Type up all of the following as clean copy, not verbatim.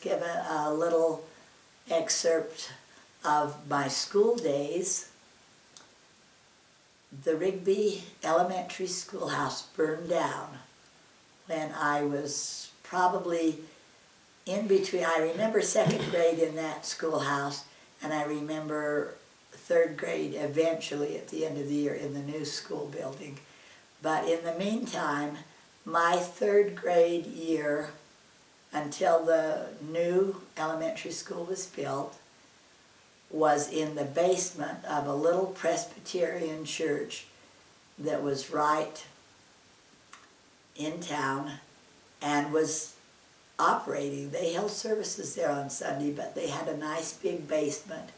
Give a little excerpt of my school days. The Rigby Elementary Schoolhouse burned down when I was probably in between. I remember second grade in that schoolhouse, and I remember third grade eventually at the end of the year in the new school building. But in the meantime, my third grade year, until the new elementary school was built, was in the basement of a little Presbyterian church that was right in town and was operating. They held services there on Sunday, but they had a nice big basement,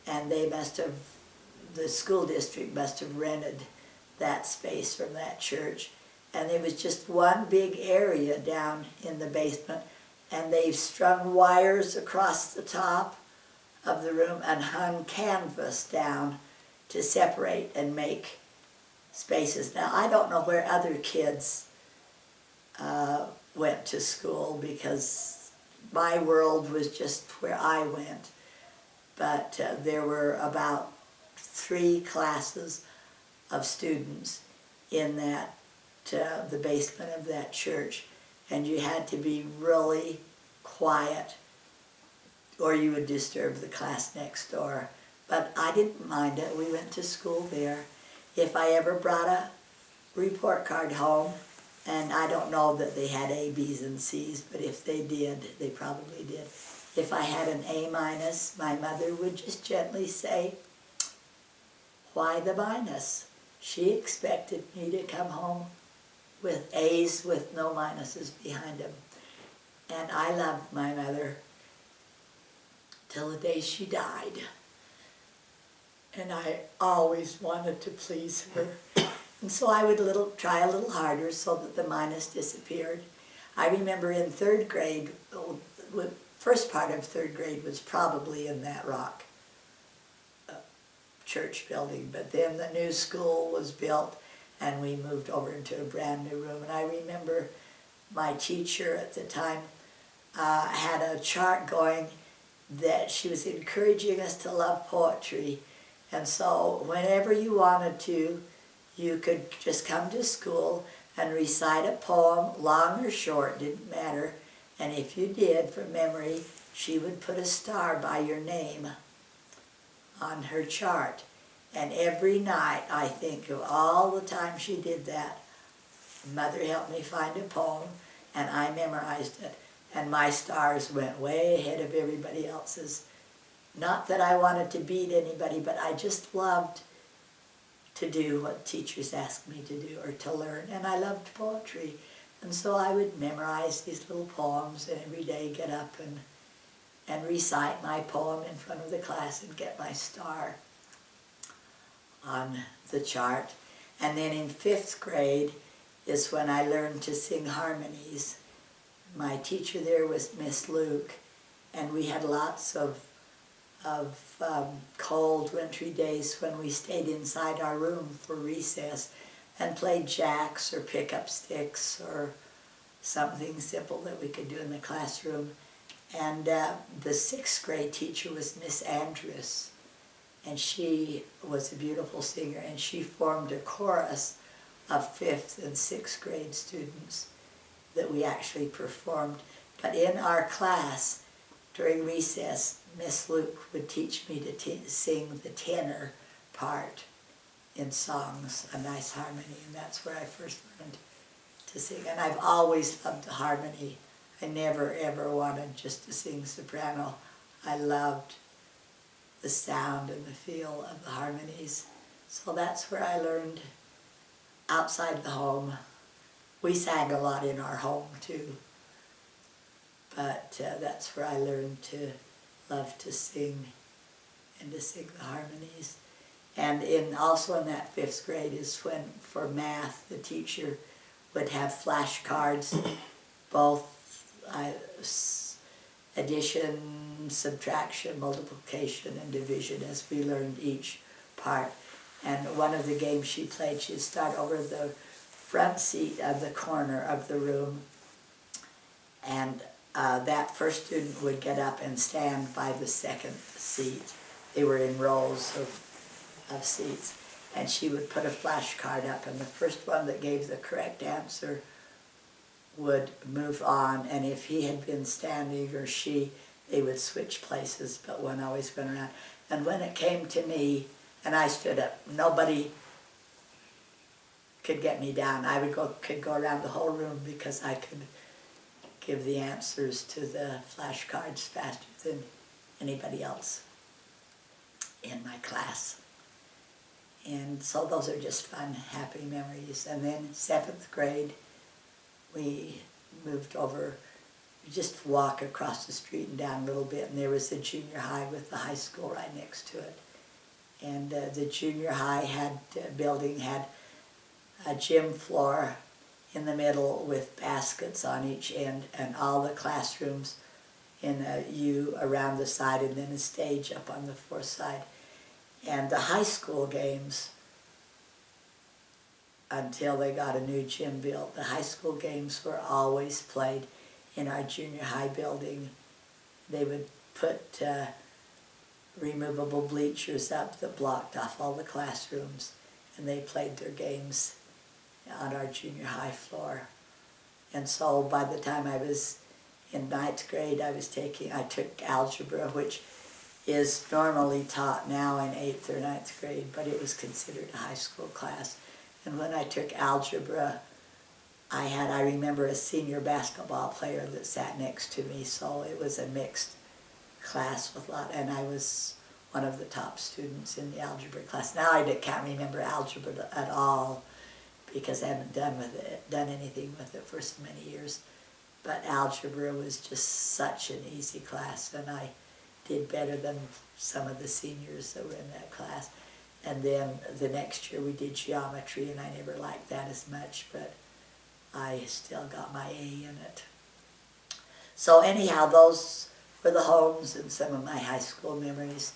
and they must have, the school district must have rented that space from that church. And there was just one big area down in the basement, and they strung wires across the top of the room and hung canvas down to separate and make spaces. Now, I don't know where other kids went to school, because my world was just where I went. But there were about 3 classes of students in that the basement of that church, and you had to be really quiet or you would disturb the class next door. But I didn't mind it. We went to school there. If I ever brought a report card home, and I don't know that they had A, B's, and C's, but if they did, they probably did. If I had an A-, my mother would just gently say, "Why the minus?" She expected me to come home with A's with no minuses behind them. And I loved my mother till the day she died. And I always wanted to please her. And so I would try a little harder so that the minus disappeared. I remember in third grade, first part of third grade was probably in that rock church building, but then the new school was built and we moved over into a brand new room. And I remember my teacher at the time had a chart going that she was encouraging us to love poetry. And so whenever you wanted to, you could just come to school and recite a poem, long or short, didn't matter. And if you did, from memory, she would put a star by your name on her chart. And every night, I think of all the time she did that, Mother helped me find a poem, and I memorized it. And my stars went way ahead of everybody else's. Not that I wanted to beat anybody, but I just loved to do what teachers asked me to do, or to learn. And I loved poetry. And so I would memorize these little poems, and every day get up and recite my poem in front of the class and get my star on the chart. And then in 5th grade is when I learned to sing harmonies. My teacher there was Miss Luke, and we had lots of cold wintry days when we stayed inside our room for recess and played jacks or pick-up sticks or something simple that we could do in the classroom. And the 6th grade teacher was Miss Andrus, and she was a beautiful singer, and she formed a chorus of 5th and 6th grade students that we actually performed. But in our class, during recess, Miss Luke would teach me to sing the tenor part in songs, a nice harmony, and that's where I first learned to sing. And I've always loved the harmony. I never ever wanted just to sing soprano. I loved the sound and the feel of the harmonies. So that's where I learned outside the home. We sang a lot in our home too, but that's where I learned to love to sing and to sing the harmonies. And also in that 5th grade is when, for math, the teacher would have flashcards, both addition, subtraction, multiplication, and division, as we learned each part. And one of the games she played, she'd start over the front seat of the corner of the room, and that first student would get up and stand by the second seat. They were in rows of seats. And she would put a flashcard up, and the first one that gave the correct answer would move on, and if he had been standing or she, they would switch places, but one always went around. And when it came to me, and I stood up, nobody could get me down. I could go around the whole room because I could give the answers to the flashcards faster than anybody else in my class. And so those are just fun, happy memories. And then 7th grade, we moved over, we just walk across the street and down a little bit, and there was the junior high with the high school right next to it. And the junior high building had a gym floor in the middle with baskets on each end, and all the classrooms in a U around the side, and then a stage up on the fourth side. And the high school games, until they got a new gym built, the high school games were always played in our junior high building. They would put removable bleachers up that blocked off all the classrooms, and they played their games on our junior high floor. And so by the time I was in 9th grade, I took algebra, which is normally taught now in 8th or 9th grade, but it was considered a high school class. And when I took algebra, I remember a senior basketball player that sat next to me, so it was a mixed class with a lot, and I was one of the top students in the algebra class. Now I can't remember algebra at all because I haven't done anything with it for so many years. But algebra was just such an easy class, and I did better than some of the seniors that were in that class. And then the next year we did geometry, and I never liked that as much, but I still got my A in it. So anyhow, those were the homes and some of my high school memories.